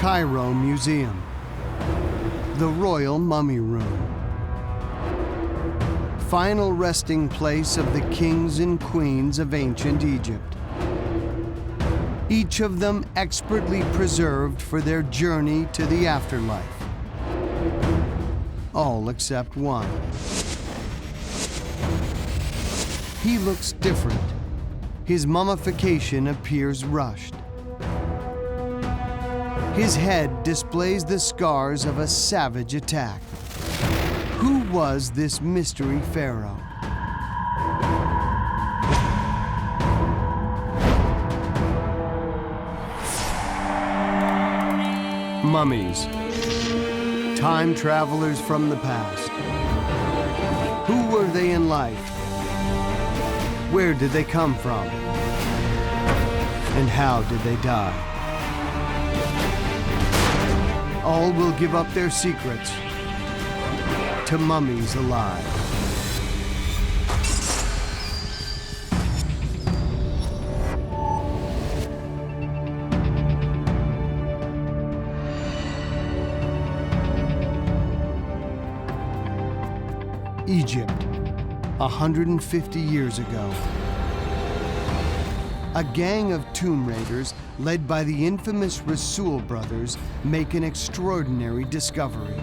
Cairo Museum, the Royal Mummy Room, final resting place of the kings and queens of ancient Egypt. Each of them expertly preserved for their journey to the afterlife. All except one. He looks different. His mummification appears rushed. His head displays the scars of a savage attack. Who was this mystery pharaoh? Mummies. Time travelers from the past. Who were they in life? Where did they come from? And how did they die? All will give up their secrets to mummies alive. Egypt, 150 years ago. A gang of tomb raiders, led by the infamous Rasul brothers, make an extraordinary discovery.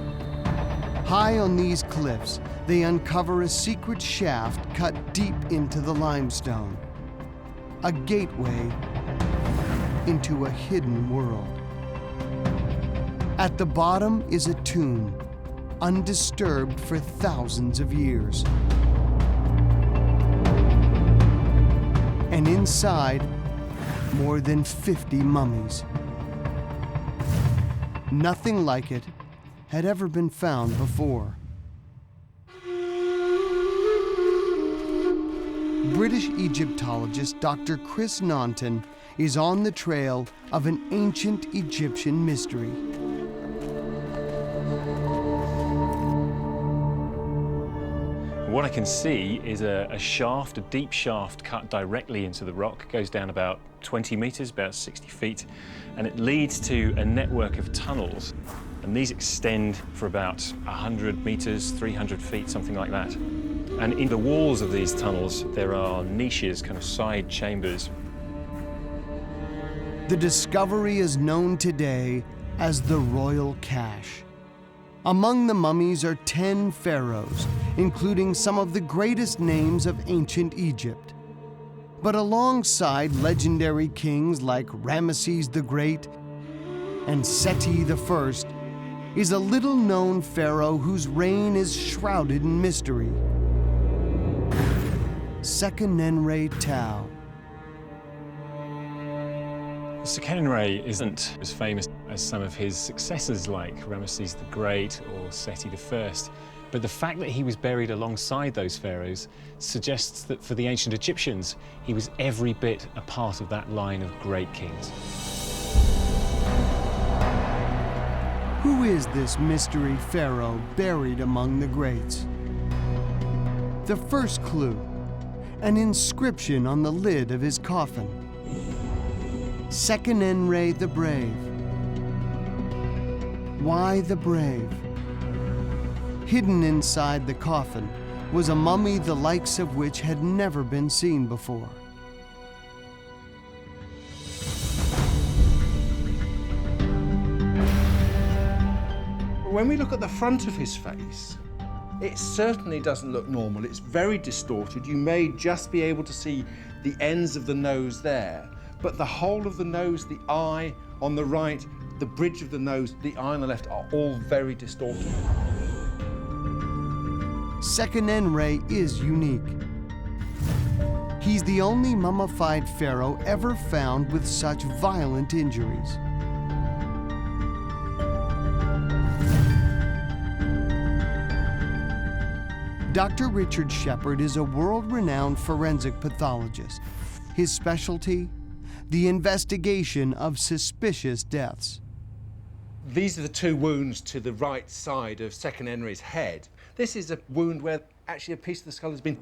High on these cliffs, they uncover a secret shaft cut deep into the limestone. A gateway into a hidden world. At the bottom is a tomb, undisturbed for thousands of years. And inside, more than 50 mummies. Nothing like it had ever been found before. British Egyptologist Dr. Chris Naunton is on the trail of an ancient Egyptian mystery. What I can see is a shaft, a deep shaft cut directly into the rock. Goes down about 20 meters, about 60 feet, and it leads to a network of tunnels. And these extend for about 100 meters, 300 feet, something like that. And in the walls of these tunnels, there are niches, kind of side chambers. The discovery is known today as the Royal Cache. Among the mummies are 10 pharaohs, including some of the greatest names of ancient Egypt. But alongside legendary kings like Ramesses the Great and Seti I is a little-known pharaoh whose reign is shrouded in mystery. Sekenenre Tao. Sekenenre isn't as famous as some of his successors like Ramesses the Great or Seti I, but the fact that he was buried alongside those pharaohs suggests that for the ancient Egyptians, he was every bit a part of that line of great kings. Who is this mystery pharaoh buried among the greats? The first clue, an inscription on the lid of his coffin. Sekenenre the Brave. Why the brave? Hidden inside the coffin was a mummy the likes of which had never been seen before. When we look at the front of his face, it certainly doesn't look normal. It's very distorted. You may just be able to see the ends of the nose there, but the whole of the nose, the eye on the right, the bridge of the nose, the eye on the left are all very distorted. Sekenenre is unique. He's the only mummified pharaoh ever found with such violent injuries. Dr. Richard Shepard is a world-renowned forensic pathologist. His specialty? The investigation of suspicious deaths. These are the two wounds to the right side of Sekenenre's head. This is a wound where actually a piece of the skull has been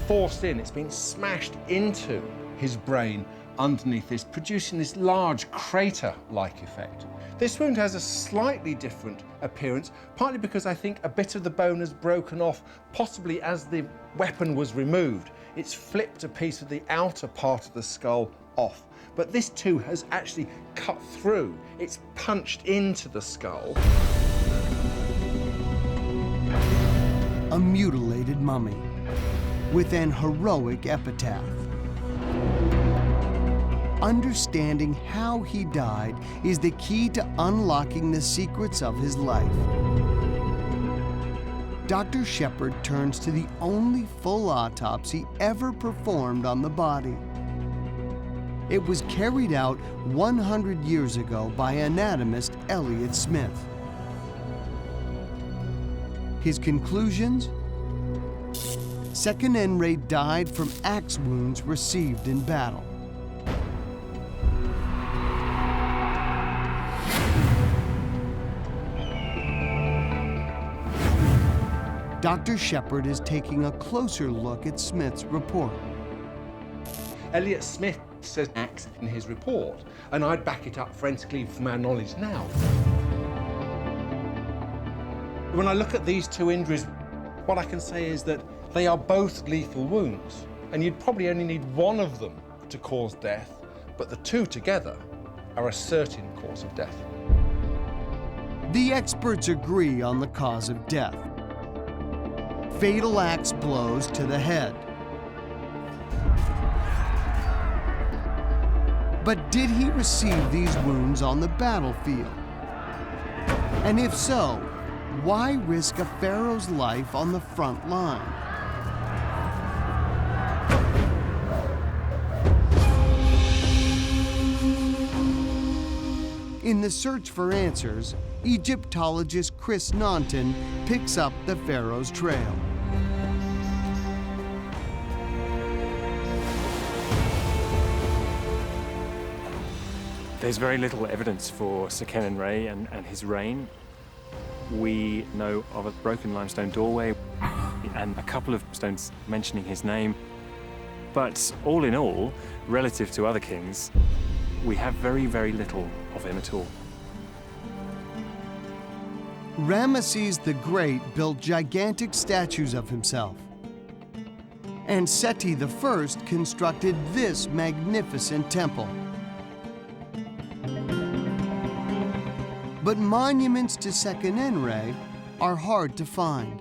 forced in. It's been smashed into his brain underneath this, producing this large crater-like effect. This wound has a slightly different appearance, partly because I think a bit of the bone has broken off, possibly as the weapon was removed. It's flipped a piece of the outer part of the skull off. But this too has actually cut through. It's punched into the skull. A mutilated mummy with an heroic epitaph. Understanding how he died is the key to unlocking the secrets of his life. Dr. Shepard turns to the only full autopsy ever performed on the body. It was carried out 100 years ago by anatomist Elliot Smith. His conclusions? Sekenenre died from axe wounds received in battle. Dr. Shepard is taking a closer look at Smith's report. Elliot Smith says axe in his report, and I'd back it up forensically from our knowledge now. When I look at these two injuries, what I can say is that they are both lethal wounds, and you'd probably only need one of them to cause death, but the two together are a certain cause of death. The experts agree on the cause of death. Fatal axe blows to the head. But did he receive these wounds on the battlefield? And if so, why risk a pharaoh's life on the front line? In the search for answers, Egyptologist Chris Naunton picks up the pharaoh's trail. There's very little evidence for Sekenenre and his reign. We know of a broken limestone doorway and a couple of stones mentioning his name. But all in all, relative to other kings, we have very, very little of him at all. Ramesses the Great built gigantic statues of himself. And Seti I constructed this magnificent temple. But monuments to Sekenenre are hard to find.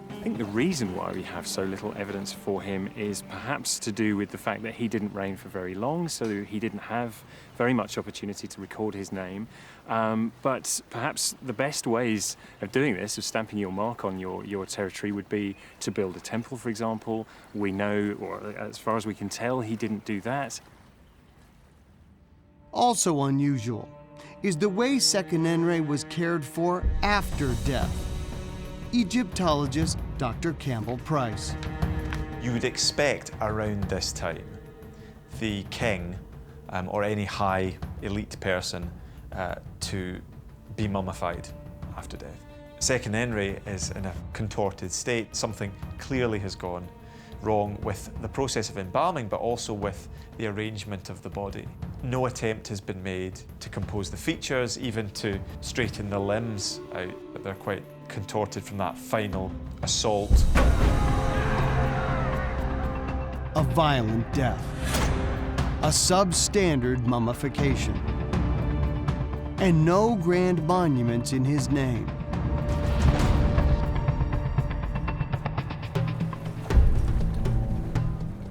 I think the reason why we have so little evidence for him is perhaps to do with the fact that he didn't reign for very long, so he didn't have very much opportunity to record his name. But perhaps the best ways of doing this, of stamping your mark on your territory, would be to build a temple, for example. We know, or as far as we can tell, he didn't do that. Also unusual is the way Sekenenre was cared for after death. Egyptologist Dr. Campbell Price. You would expect around this time the king or any high elite person to be mummified after death. Sekenenre is in a contorted state. Something clearly has gone wrong with the process of embalming, but also with the arrangement of the body. No attempt has been made to compose the features, even to straighten the limbs out, but they're quite contorted from that final assault. A violent death. A substandard mummification. And no grand monuments in his name.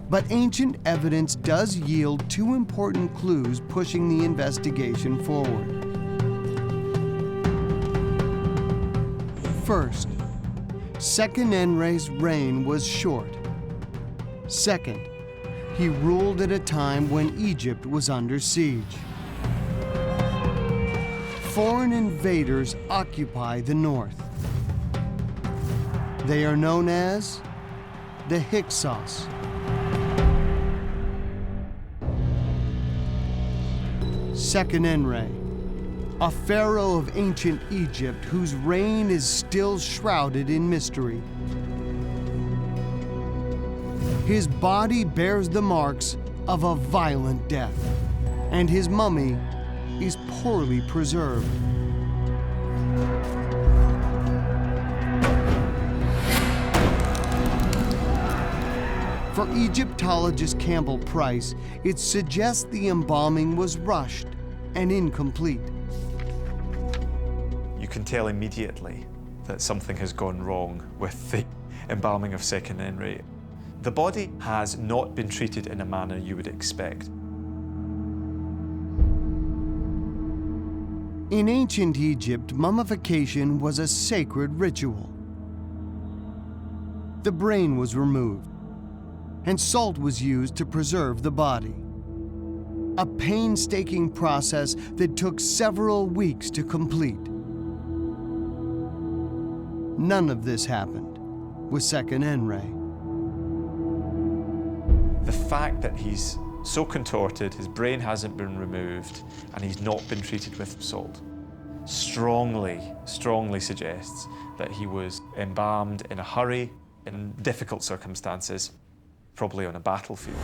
But ancient evidence does yield two important clues pushing the investigation forward. First, Sekenenre's reign was short. Second, he ruled at a time when Egypt was under siege. Foreign invaders occupy the north. They are known as the Hyksos. Sekenenre, a pharaoh of ancient Egypt whose reign is still shrouded in mystery. His body bears the marks of a violent death, and his mummy is poorly preserved. For Egyptologist Campbell Price, it suggests the embalming was rushed and incomplete. You can tell immediately that something has gone wrong with the embalming of Second Henry. The body has not been treated in a manner you would expect. In ancient Egypt, mummification was a sacred ritual. The brain was removed, and salt was used to preserve the body. A painstaking process that took several weeks to complete. None of this happened with Second Henry. The fact that he's so contorted, his brain hasn't been removed, and he's not been treated with salt, strongly suggests that he was embalmed in a hurry, in difficult circumstances, probably on a battlefield.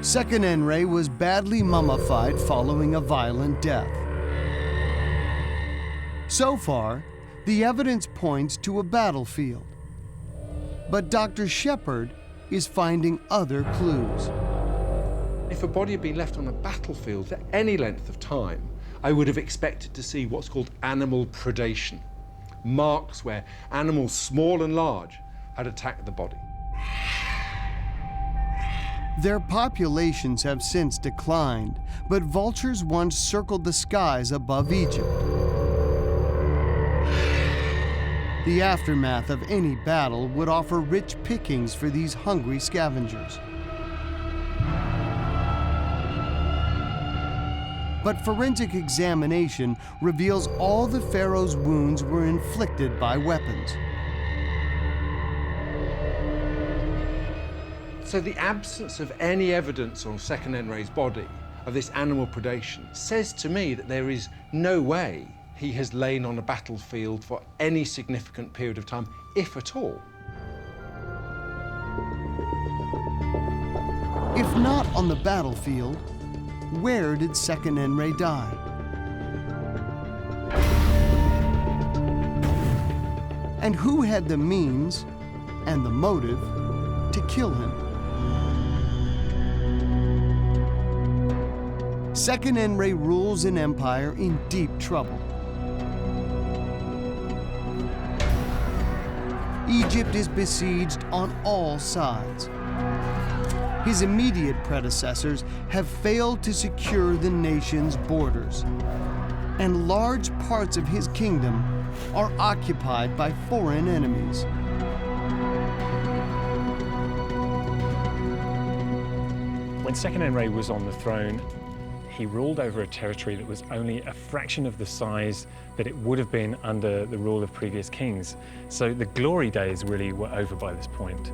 Second Henry was badly mummified following a violent death. So far, the evidence points to a battlefield. But Dr. Shepard is finding other clues. If a body had been left on a battlefield for any length of time, I would have expected to see what's called animal predation, marks where animals small and large had attacked the body. Their populations have since declined, but vultures once circled the skies above Egypt. The aftermath of any battle would offer rich pickings for these hungry scavengers. But forensic examination reveals all the pharaoh's wounds were inflicted by weapons. So the absence of any evidence on Second Henry's body of this animal predation says to me that there is no way he has lain on a battlefield for any significant period of time, if at all. If not on the battlefield, where did Second Henry die? And who had the means and the motive to kill him? Second Henry rules an empire in deep trouble. Egypt is besieged on all sides. His immediate predecessors have failed to secure the nation's borders, and large parts of his kingdom are occupied by foreign enemies. When Second Henry was on the throne, he ruled over a territory that was only a fraction of the size that it would have been under the rule of previous kings. So the glory days really were over by this point.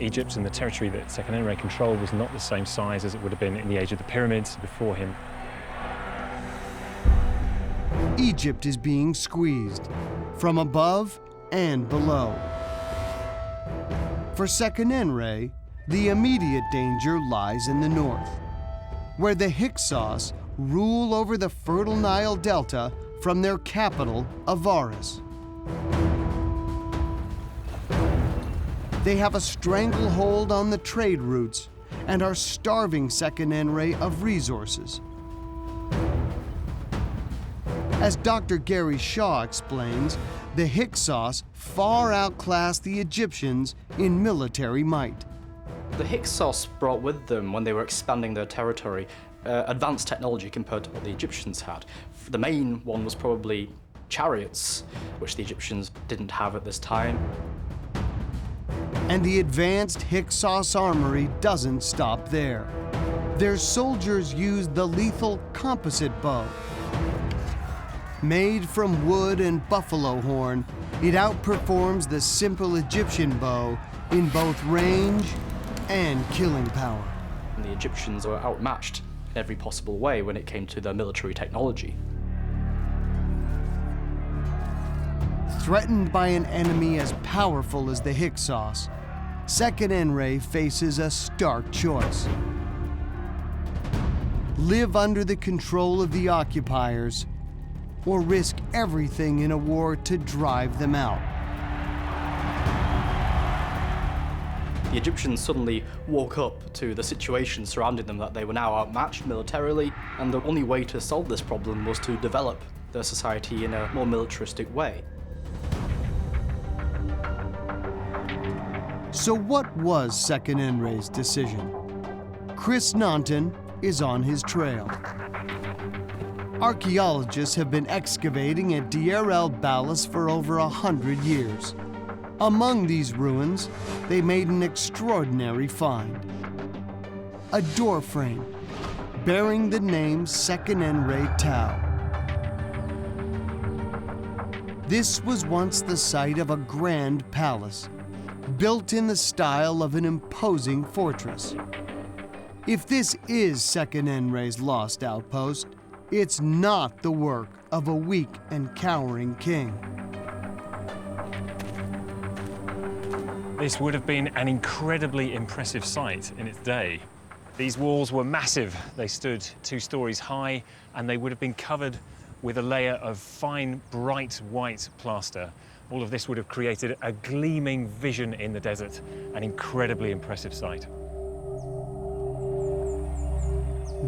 Egypt and the territory that Second Henry controlled was not the same size as it would have been in the age of the pyramids before him. Egypt is being squeezed from above and below. For Second Henry, the immediate danger lies in the north, where the Hyksos rule over the fertile Nile Delta from their capital, Avaris. They have a stranglehold on the trade routes and are starving Second Henry of resources. As Dr. Gary Shaw explains, the Hyksos far outclass the Egyptians in military might. The Hyksos brought with them, when they were expanding their territory, advanced technology compared to what the Egyptians had. The main one was probably chariots, which the Egyptians didn't have at this time. And the advanced Hyksos armory doesn't stop there. Their soldiers use the lethal composite bow. Made from wood and buffalo horn, it outperforms the simple Egyptian bow in both range and killing power. And the Egyptians were outmatched in every possible way when it came to their military technology. Threatened by an enemy as powerful as the Hyksos, Seqenenre faces a stark choice. Live under the control of the occupiers, or risk everything in a war to drive them out. The Egyptians suddenly woke up to the situation surrounding them, that they were now outmatched militarily, and the only way to solve this problem was to develop their society in a more militaristic way. So what was Seqenenre's decision? Chris Naunton is on his trail. Archaeologists have been excavating at Deir el-Balas for over 100 years. Among these ruins, they made an extraordinary find. A door frame bearing the name Seqenenre Tau. This was once the site of a grand palace, built in the style of an imposing fortress. If this is Seqenenre's lost outpost, it's not the work of a weak and cowering king. This would have been an incredibly impressive sight in its day. These walls were massive. They stood 2 stories high, and they would have been covered with a layer of fine, bright white plaster. All of this would have created a gleaming vision in the desert, an incredibly impressive sight.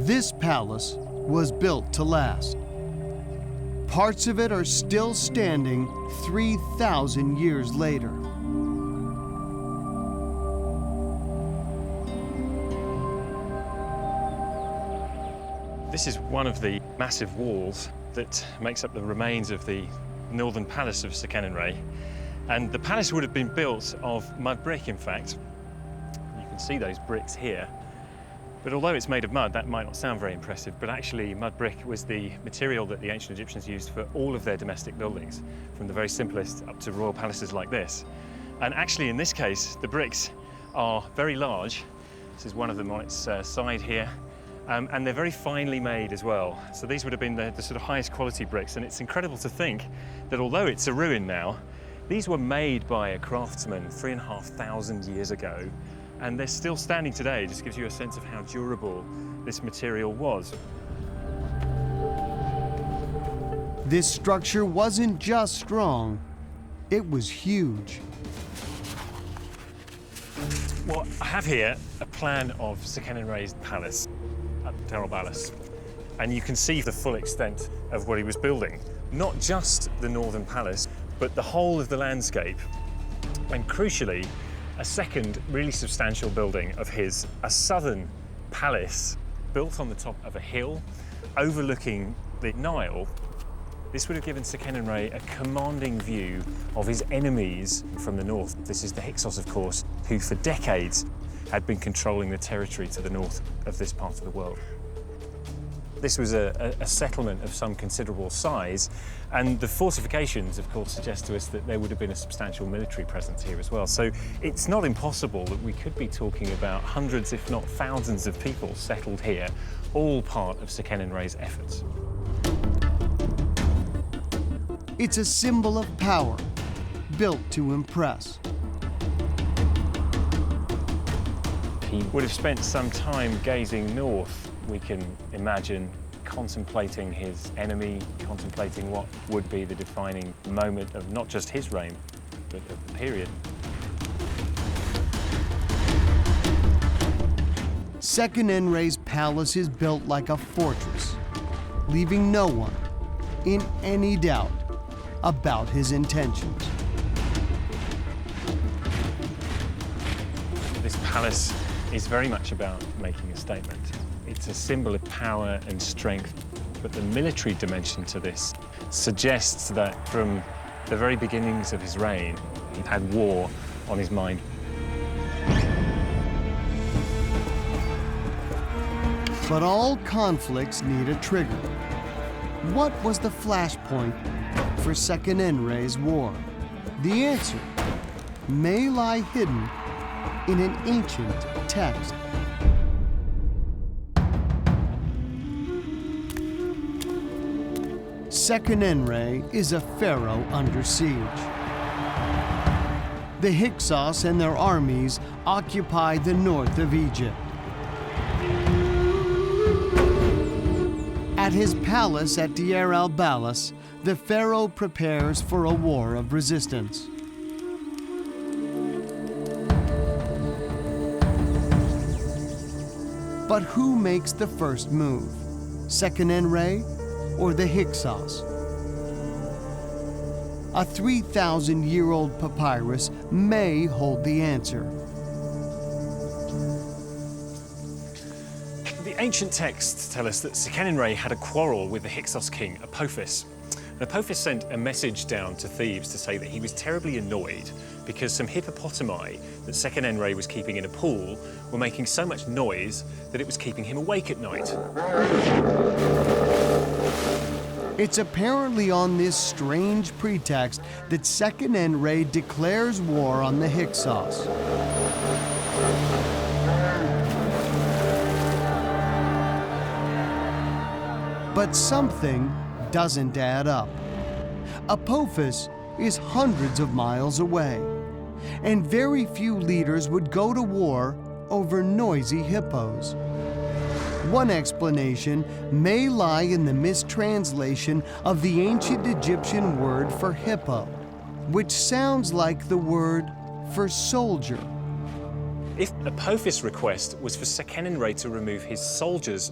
This palace was built to last. Parts of it are still standing 3,000 years later. This is one of the massive walls that makes up the remains of the northern palace of Seqenenre. And the palace would have been built of mud brick, in fact. You can see those bricks here. But although it's made of mud, that might not sound very impressive, but actually mud brick was the material that the ancient Egyptians used for all of their domestic buildings, from the very simplest up to royal palaces like this. And actually, in this case, the bricks are very large. This is one of them on its side here. And they're very finely made as well. So these would have been the sort of highest quality bricks. And it's incredible to think that although it's a ruin now, these were made by a craftsman 3,500 years ago. And they're still standing today. It just gives you a sense of how durable this material was. This structure wasn't just strong, it was huge. Well, I have here a plan of Seqenenre's palace at Deir el-Balas. And you can see the full extent of what he was building. Not just the northern palace, but the whole of the landscape. And crucially, a second really substantial building of his, a southern palace built on the top of a hill overlooking the Nile. This would have given Seqenenre a commanding view of his enemies from the north. This is the Hyksos, of course, who for decades had been controlling the territory to the north of this part of the world. This was a settlement of some considerable size, and the fortifications, of course, suggest to us that there would have been a substantial military presence here as well. So it's not impossible that we could be talking about hundreds, if not thousands, of people settled here, all part of Seqenenre's efforts. It's a symbol of power, built to impress. He would have spent some time gazing north, we can imagine, contemplating his enemy, contemplating what would be the defining moment of not just his reign, but of the period. Seqenenre's palace is built like a fortress, leaving no one in any doubt about his intentions. This palace is very much about making a statement. It's a symbol of power and strength, but the military dimension to this suggests that from the very beginnings of his reign, he had war on his mind. But all conflicts need a trigger. What was the flashpoint for Seqenenre's war? The answer may lie hidden in an ancient text. Seqenenre is a pharaoh under siege. the Hyksos and their armies occupy the north of Egypt. At his palace at Deir al-Balas, the pharaoh prepares for a war of resistance. But who makes the first move? Seqenenre or the Hyksos? A 3,000-year-old papyrus may hold the answer. The ancient texts tell us that Seqenenre had a quarrel with the Hyksos king, Apophis. And Apophis sent a message down to Thebes to say that he was terribly annoyed because some hippopotami that Seqenenre was keeping in a pool were making so much noise that it was keeping him awake at night. It's apparently on this strange pretext that Seqenenre declares war on the Hyksos. But something doesn't add up. Apophis is hundreds of miles away, and very few leaders would go to war over noisy hippos. One explanation may lie in the mistranslation of the ancient Egyptian word for hippo, which sounds like the word for soldier. If Apophis' request was for Seqenenre to remove his soldiers,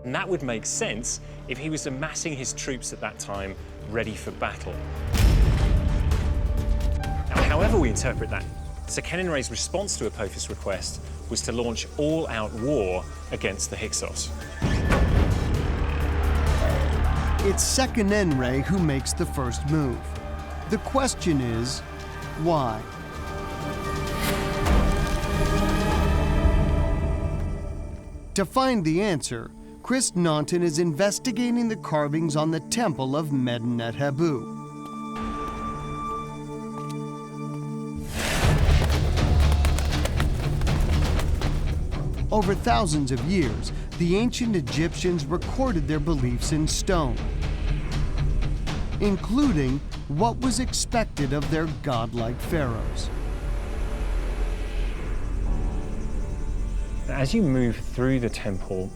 and that would make sense if he was amassing his troops at that time ready for battle. Now, however we interpret that, Seqenenre's response to Apophis' request was to launch all-out war against the Hyksos. It's Seqenenre who makes the first move. The question is, why? To find the answer, Chris Naunton is investigating the carvings on the temple of Medinet-Habu. Over thousands of years, the ancient Egyptians recorded their beliefs in stone, including what was expected of their godlike pharaohs. As you move through the temple,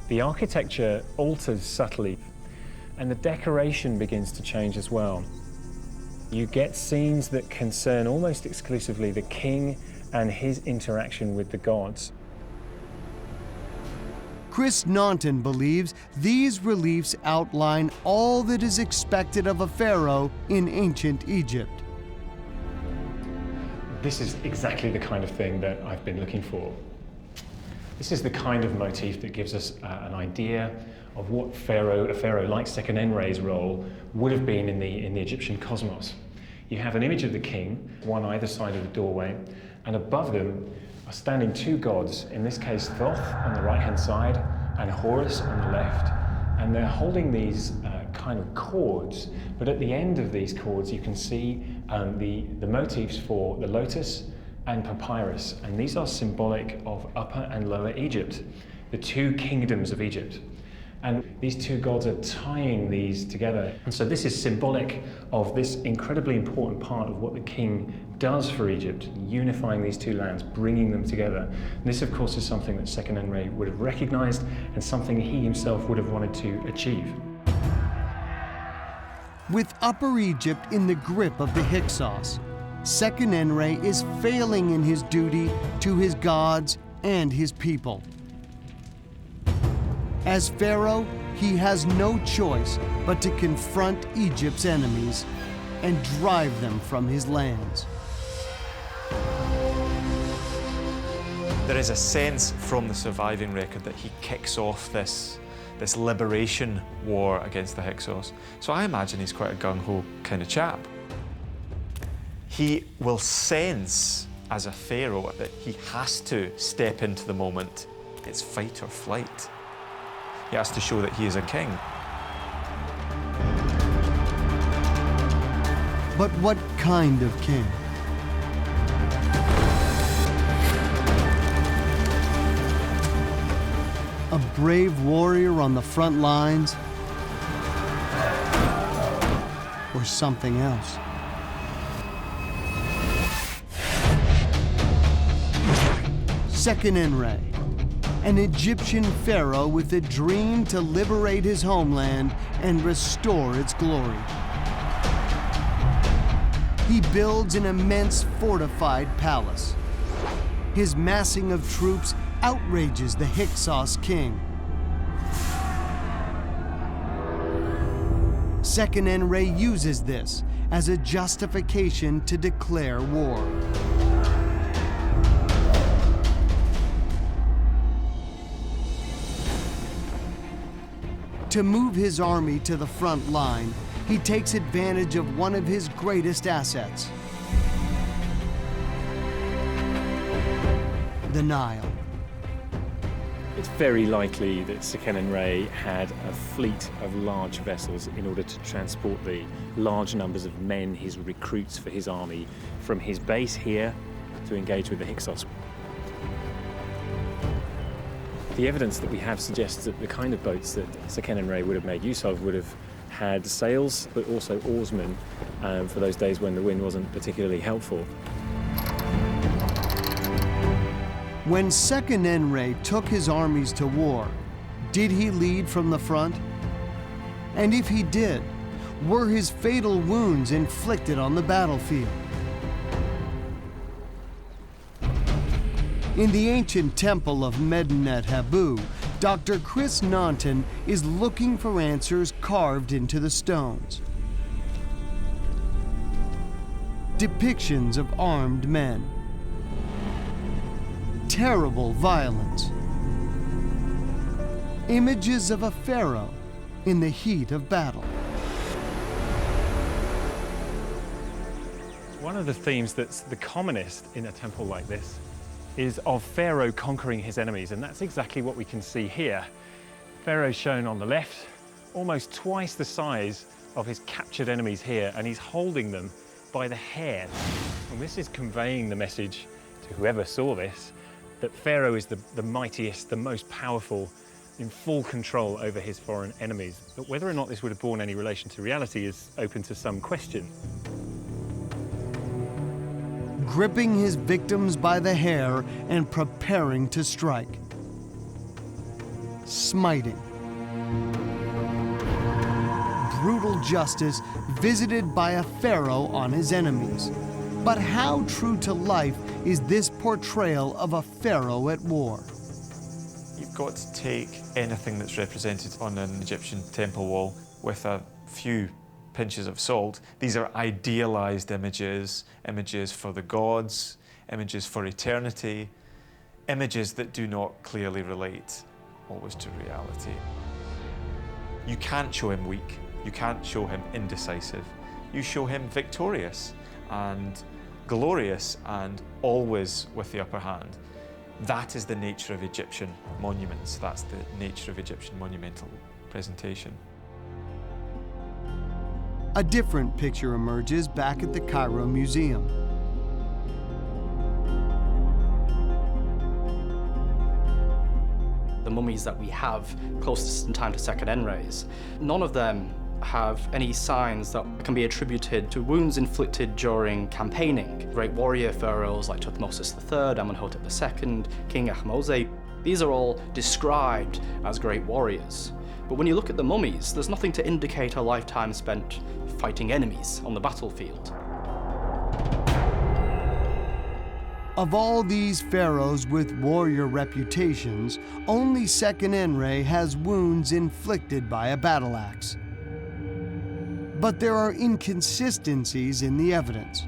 the architecture alters subtly, and the decoration begins to change as well. You get scenes that concern almost exclusively the king and his interaction with the gods. Chris Naunton believes these reliefs outline all that is expected of a pharaoh in ancient Egypt. This is exactly the kind of thing that I've been looking for. This is the kind of motif that gives us an idea of what a pharaoh like Seqenenre's role would have been in the Egyptian cosmos. You have an image of the king, one either side of the doorway, and above them are standing two gods, in this case Thoth on the right-hand side and Horus on the left, and they're holding these kind of cords, but at the end of these cords you can see the motifs for the lotus and papyrus, and these are symbolic of Upper and Lower Egypt, the two kingdoms of Egypt. And these two gods are tying these together. And so this is symbolic of this incredibly important part of what the king does for Egypt, unifying these two lands, bringing them together. And this, of course, is something that Seqenenre would have recognized and something he himself would have wanted to achieve. With Upper Egypt in the grip of the Hyksos, Seqenenre is failing in his duty to his gods and his people. As pharaoh, he has no choice but to confront Egypt's enemies and drive them from his lands. There is a sense from the surviving record that he kicks off this liberation war against the Hyksos. So I imagine he's quite a gung-ho kind of chap. He will sense as a pharaoh that he has to step into the moment. It's fight or flight. He has to show that he is a king. But what kind of king? A brave warrior on the front lines? Or something else? Seqenenre, an Egyptian pharaoh with a dream to liberate his homeland and restore its glory. He builds an immense fortified palace. His massing of troops outrages the Hyksos king. Seqenenre uses this as a justification to declare war. To move his army to the front line, he takes advantage of one of his greatest assets, the Nile. It's very likely that Seqenenre had a fleet of large vessels in order to transport the large numbers of men, his recruits for his army, from his base here to engage with the Hyksos. The evidence that we have suggests that the kind of boats that Seqenenre would have made use of would have had sails, but also oarsmen for those days when the wind wasn't particularly helpful. When Seqenenre took his armies to war, did he lead from the front? And if he did, were his fatal wounds inflicted on the battlefield? In the ancient temple of Medinet Habu, Dr. Chris Naunton is looking for answers carved into the stones. Depictions of armed men. Terrible violence. Images of a pharaoh in the heat of battle. One of the themes that's the commonest in a temple like this is of Pharaoh conquering his enemies, and that's exactly what we can see here. Pharaoh's shown on the left, almost twice the size of his captured enemies here, and he's holding them by the hair. And this is conveying the message to whoever saw this, that Pharaoh is the mightiest, the most powerful, in full control over his foreign enemies. But whether or not this would have borne any relation to reality is open to some question. Gripping his victims by the hair and preparing to strike. Smiting. Brutal justice visited by a pharaoh on his enemies. But how true to life is this portrayal of a pharaoh at war? You've got to take anything that's represented on an Egyptian temple wall with a few pinches of salt. These are idealized images, images for the gods, images for eternity, images that do not clearly relate always to reality. You can't show him weak, you can't show him indecisive. You show him victorious and glorious and always with the upper hand. That is the nature of Egyptian monuments. That's the nature of Egyptian monumental presentation. A different picture emerges back at the Cairo Museum. The mummies that we have closest in time to Seqenenre's, none of them have any signs that can be attributed to wounds inflicted during campaigning. Great warrior pharaohs like Thutmose III, Amenhotep II, King Ahmose, these are all described as great warriors. But when you look at the mummies, there's nothing to indicate a lifetime spent fighting enemies on the battlefield. Of all these pharaohs with warrior reputations, only Seqenenre has wounds inflicted by a battle axe. But there are inconsistencies in the evidence.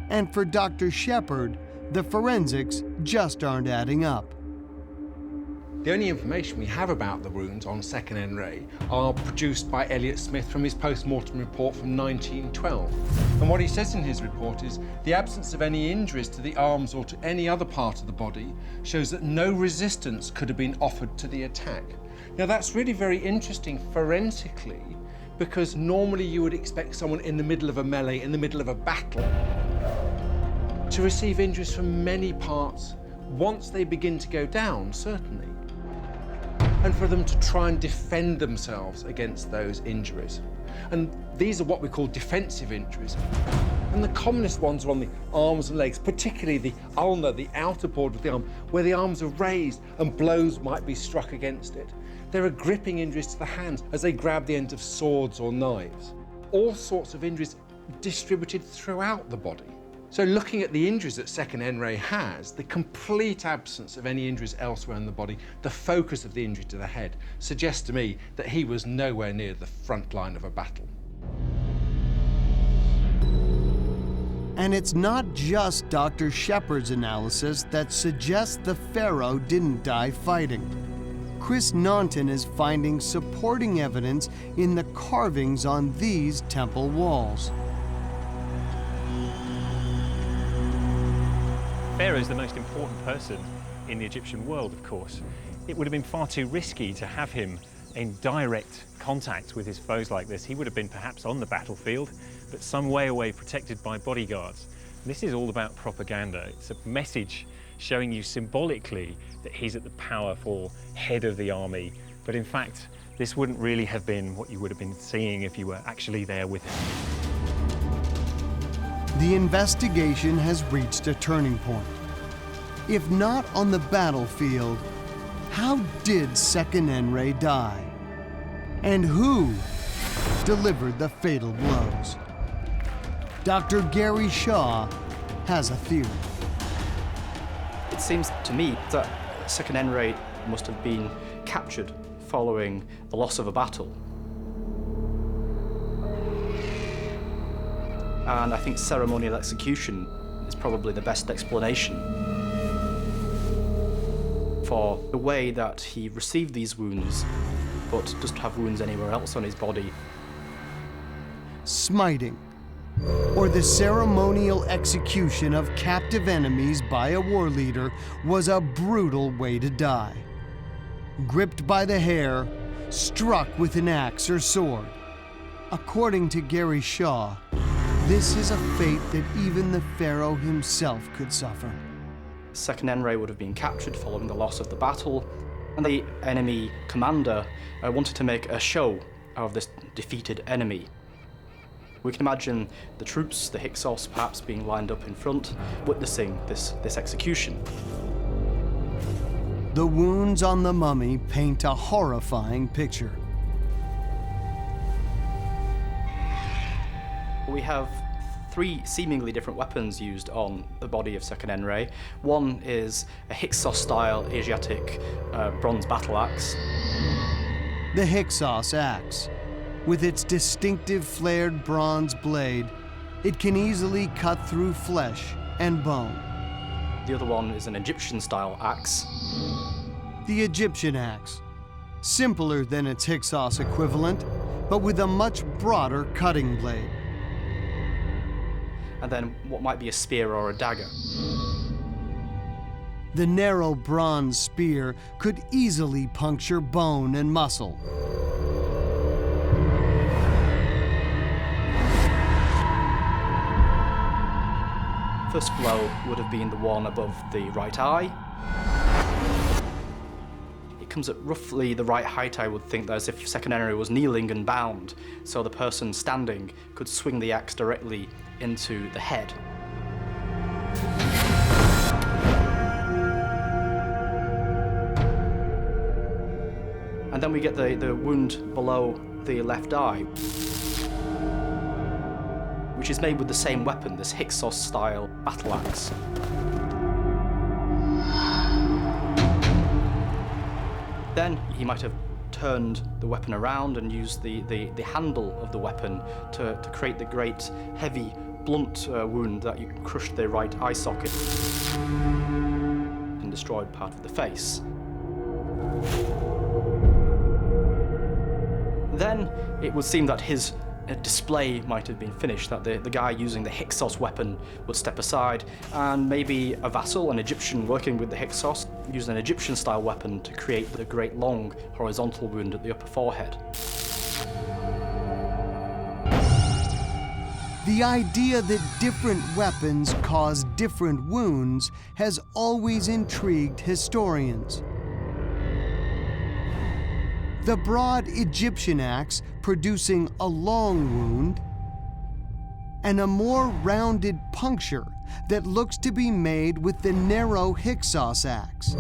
And for Dr. Shepard, the forensics just aren't adding up. The only information we have about the wounds on Seqenenre are produced by Elliot Smith from his post-mortem report from 1912. And what he says in his report is, the absence of any injuries to the arms or to any other part of the body shows that no resistance could have been offered to the attack. Now that's really very interesting forensically, because normally you would expect someone in the middle of a melee, in the middle of a battle, to receive injuries from many parts once they begin to go down, certainly. and for them to try and defend themselves against those injuries. And these are what we call defensive injuries. And the commonest ones are on the arms and legs, particularly the ulna, the outer border of the arm, where the arms are raised and blows might be struck against it. There are gripping injuries to the hands as they grab the ends of swords or knives. All sorts of injuries distributed throughout the body. So looking at the injuries that Seqenenre has, the complete absence of any injuries elsewhere in the body, the focus of the injury to the head, suggests to me that he was nowhere near the front line of a battle. And it's not just Dr. Shepard's analysis that suggests the pharaoh didn't die fighting. Chris Naunton is finding supporting evidence in the carvings on these temple walls. Pharaoh is the most important person in the Egyptian world, of course. It would have been far too risky to have him in direct contact with his foes like this. He would have been perhaps on the battlefield, but some way away, protected by bodyguards. This is all about propaganda. It's a message showing you symbolically that he's at the powerful head of the army. But in fact, this wouldn't really have been what you would have been seeing if you were actually there with him. The investigation has reached a turning point. If not on the battlefield, how did Seqenenre die? And who delivered the fatal blows? Dr. Gary Shaw has a theory. It seems to me that Seqenenre must have been captured following the loss of a battle. And I think ceremonial execution is probably the best explanation for the way that he received these wounds, but doesn't have wounds anywhere else on his body. Smiting, or the ceremonial execution of captive enemies by a war leader, was a brutal way to die. Gripped by the hair, struck with an axe or sword. According to Gary Shaw, this is a fate that even the pharaoh himself could suffer. Seqenenre would have been captured following the loss of the battle, and the enemy commander wanted to make a show of this defeated enemy. We can imagine the troops, the Hyksos, perhaps being lined up in front, witnessing this execution. The wounds on the mummy paint a horrifying picture. We have three seemingly different weapons used on the body of Seqenenre. One is a Hyksos-style Asiatic bronze battle axe. The Hyksos axe. With its distinctive flared bronze blade, it can easily cut through flesh and bone. The other one is an Egyptian-style axe. The Egyptian axe. Simpler than its Hyksos equivalent, but with a much broader cutting blade. And then what might be a spear or a dagger. The narrow bronze spear could easily puncture bone and muscle. First blow would have been the one above the right eye. It comes at roughly the right height, I would think, as if Seqenenre was kneeling and bound, so the person standing could swing the axe directly into the head. And then we get the wound below the left eye, which is made with the same weapon, this Hyksos-style battle axe. Then he might have turned the weapon around and used the handle of the weapon to create the great, heavy, blunt wound that you crushed the right eye socket and destroyed part of the face. Then it would seem that his display might have been finished, that the guy using the Hyksos weapon would step aside, and maybe a vassal, an Egyptian working with the Hyksos, used an Egyptian-style weapon to create the great long horizontal wound at the upper forehead. The idea that different weapons cause different wounds has always intrigued historians. the broad Egyptian axe producing a long wound, and a more rounded puncture that looks to be made with the narrow Hyksos axe.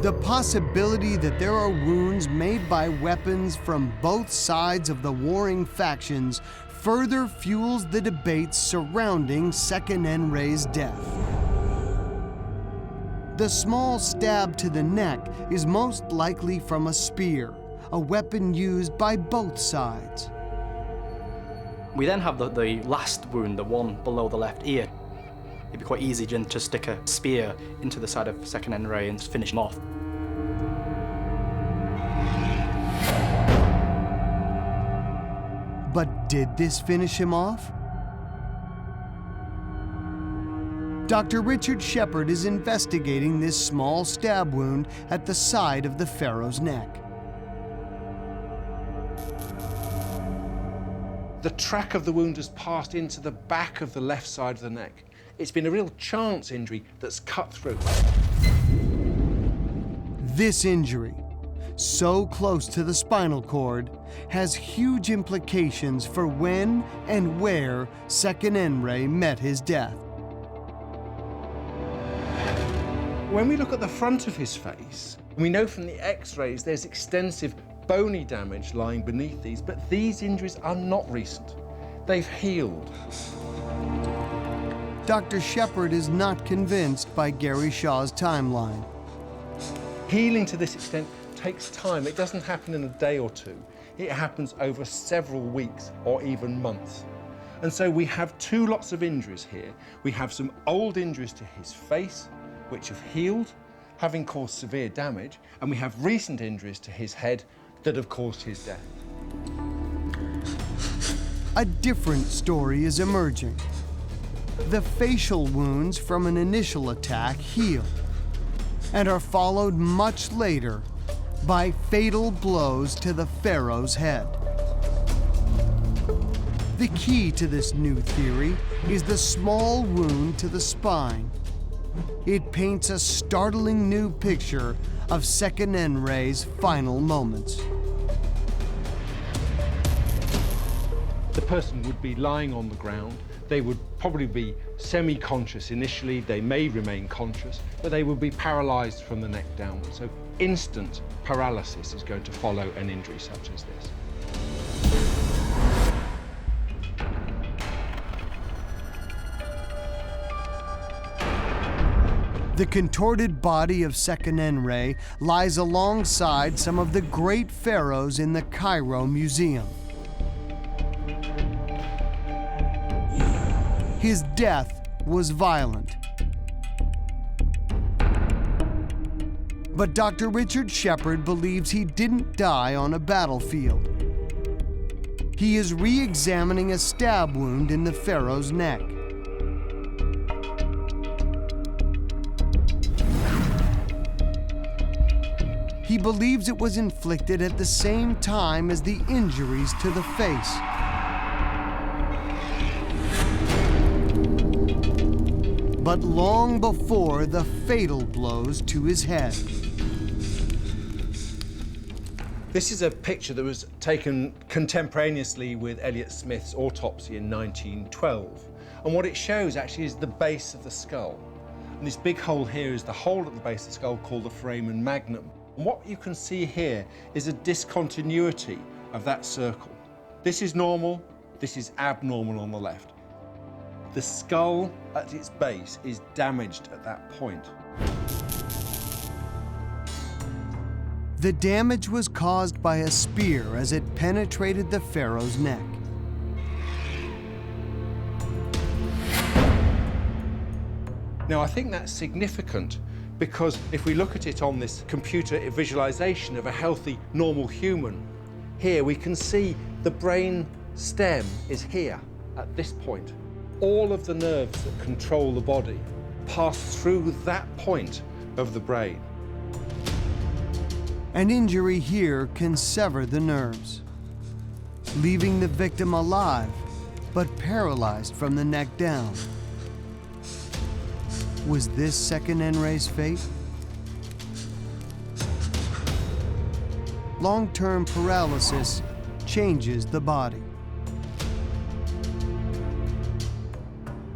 The possibility that there are wounds made by weapons from both sides of the warring factions further fuels the debates surrounding Seqenenre's death. The small stab to the neck is most likely from a spear, a weapon used by both sides. We then have the last wound, the one below the left ear. It'd be quite easy to just stick a spear into the side of Seqenenre and finish him off. But did this finish him off? Dr. Richard Shepard is investigating this small stab wound at the side of the pharaoh's neck. The track of the wound has passed into the back of the left side of the neck. It's been a real chance injury that's cut through. This injury, so close to the spinal cord, has huge implications for when and where Seqenenre met his death. When we look at the front of his face, we know from the X-rays there's extensive bony damage lying beneath these, but these injuries are not recent. They've healed. Dr. Shepard is not convinced by Gary Shaw's timeline. Healing to this extent takes time. It doesn't happen in a day or two. It happens over several weeks or even months. And so we have two lots of injuries here. We have some old injuries to his face, which have healed, having caused severe damage, and we have recent injuries to his head that have caused his death. A different story is emerging. The facial wounds from an initial attack heal and are followed much later by fatal blows to the pharaoh's head. The key to this new theory is the small wound to the spine. It paints a startling new picture of Seqenenre's final moments. The person would be lying on the ground. They would probably be semi-conscious initially. They may remain conscious, but they will be paralyzed from the neck downward. So instant paralysis is going to follow an injury such as this. The contorted body of Seqenenre lies alongside some of the great pharaohs in the Cairo Museum. His death was violent. But Dr. Richard Shepard believes he didn't die on a battlefield. He is re-examining a stab wound in the pharaoh's neck. He believes it was inflicted at the same time as the injuries to the face. But long before the fatal blows to his head. This is a picture that was taken contemporaneously with Elliot Smith's autopsy in 1912. And what it shows actually is the base of the skull. And this big hole here is the hole at the base of the skull called the foramen magnum. And what you can see here is a discontinuity of that circle. This is normal, this is abnormal on the left. The skull at its base is damaged at that point. The damage was caused by a spear as it penetrated the pharaoh's neck. Now, I think that's significant because if we look at it on this computer visualization of a healthy, normal human, here we can see the brain stem is here at this point. All of the nerves that control the body pass through that point of the brain. An injury here can sever the nerves, leaving the victim alive, but paralyzed from the neck down. Was this Seqenenre's fate? long-term paralysis changes the body.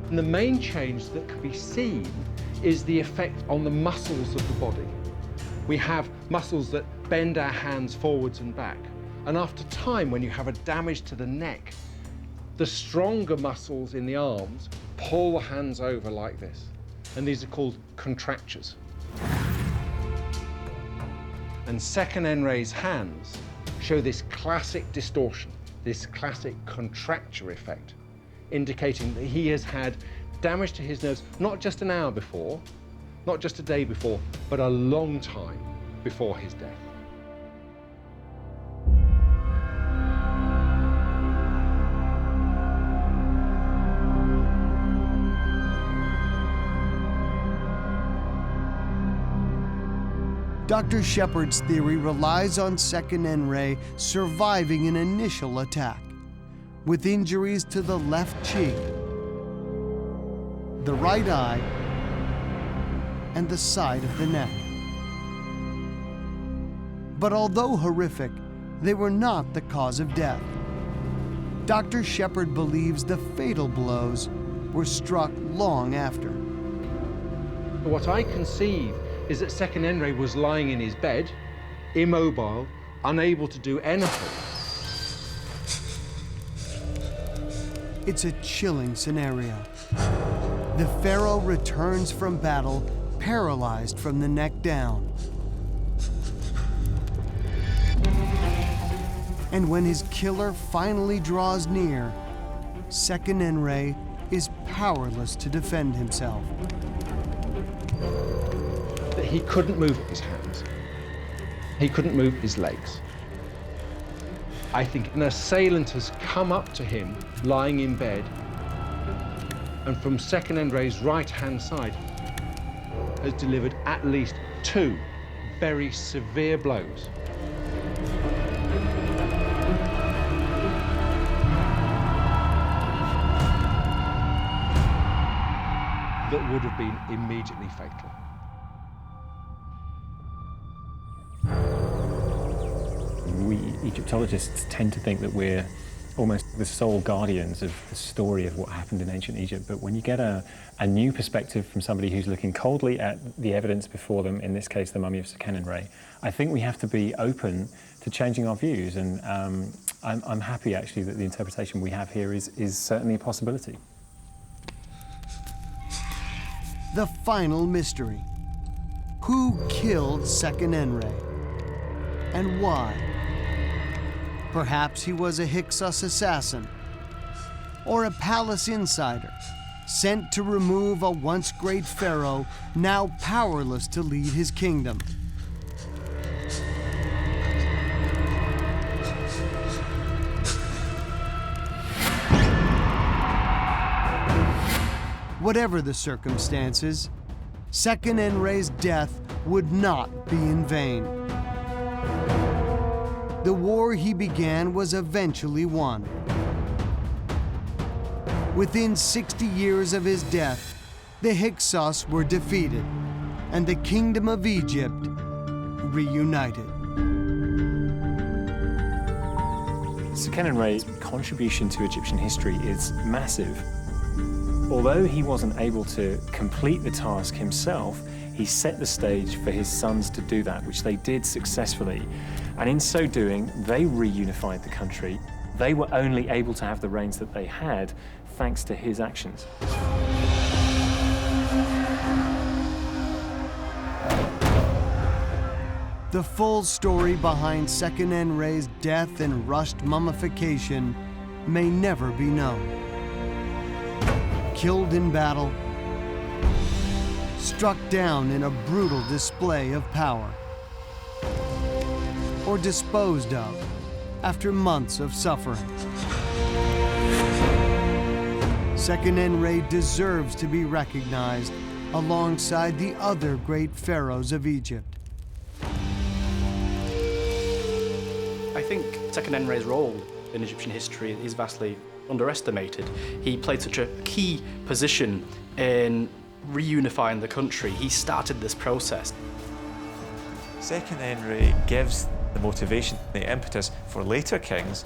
And the main change that can be seen is the effect on the muscles of the body. We have muscles that bend our hands forwards and back. And after time, when you have a damage to the neck, the stronger muscles in the arms pull the hands over like this. And these are called contractures. And Seqenenre's hands show this classic distortion, this classic contracture effect, indicating that he has had damage to his nerves not just an hour before, not just a day before, but a long time before his death. Dr. Shepard's theory relies on Seqenenre surviving an initial attack, with injuries to the left cheek, the right eye, and the side of the neck. But although horrific, they were not the cause of death. Dr. Shepard believes the fatal blows were struck long after. What I conceive is that Seqenenre was lying in his bed, immobile, unable to do anything. It's a chilling scenario. The pharaoh returns from battle paralyzed from the neck down. And when his killer finally draws near, Seqenenre is powerless to defend himself. That he couldn't move his hands. He couldn't move his legs. I think an assailant has come up to him, lying in bed, and from Seqenenre's right-hand side has delivered at least 2 very severe blows. That would have been immediately fatal. We Egyptologists tend to think that we're almost the sole guardians of the story of what happened in ancient Egypt, but when you get a new perspective from somebody who's looking coldly at the evidence before them, in this case the mummy of Seqenenre, I think we have to be open to changing our views, and I'm happy actually that the interpretation we have here is certainly a possibility. The final mystery. Who killed Seqenenre? And why? Perhaps he was a Hyksos assassin, or a palace insider, sent to remove a once great pharaoh, now powerless to lead his kingdom. Whatever the circumstances, Seqenenre's death would not be in vain. The war he began was eventually won. Within 60 years of his death, the Hyksos were defeated, and the Kingdom of Egypt reunited. Seqenenre's contribution to Egyptian history is massive. Although he wasn't able to complete the task himself, he set the stage for his sons to do that, which they did successfully. And in so doing, they reunified the country. They were only able to have the reigns that they had thanks to his actions. The full story behind Seqenenre's death and rushed mummification may never be known. Killed in battle, struck down in a brutal display of power, or disposed of after months of suffering. Seqenenre deserves to be recognized alongside the other great pharaohs of Egypt. I think Seqenenre's role in Egyptian history is vastly underestimated. He played such a key position in reunifying the country. He started this process. Seqenenre gives The motivation, the impetus for later kings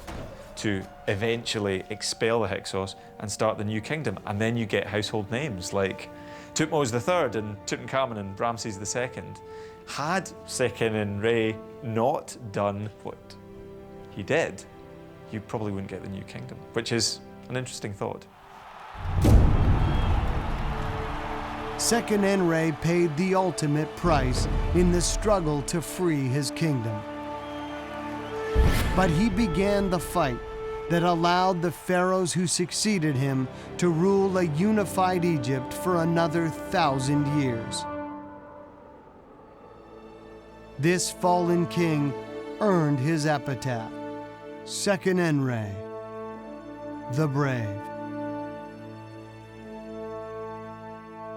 to eventually expel the Hyksos and start the new kingdom. And then you get household names like Thutmose III and Tutankhamun and Ramses II. Had Seqenen-Re not done what he did, you probably wouldn't get the new kingdom, which is an interesting thought. Seqenen-Re paid the ultimate price in the struggle to free his kingdom. But he began the fight that allowed the pharaohs who succeeded him to rule a unified Egypt for another 1,000 years. This fallen king earned his epitaph, Seqenen-Re, the Brave.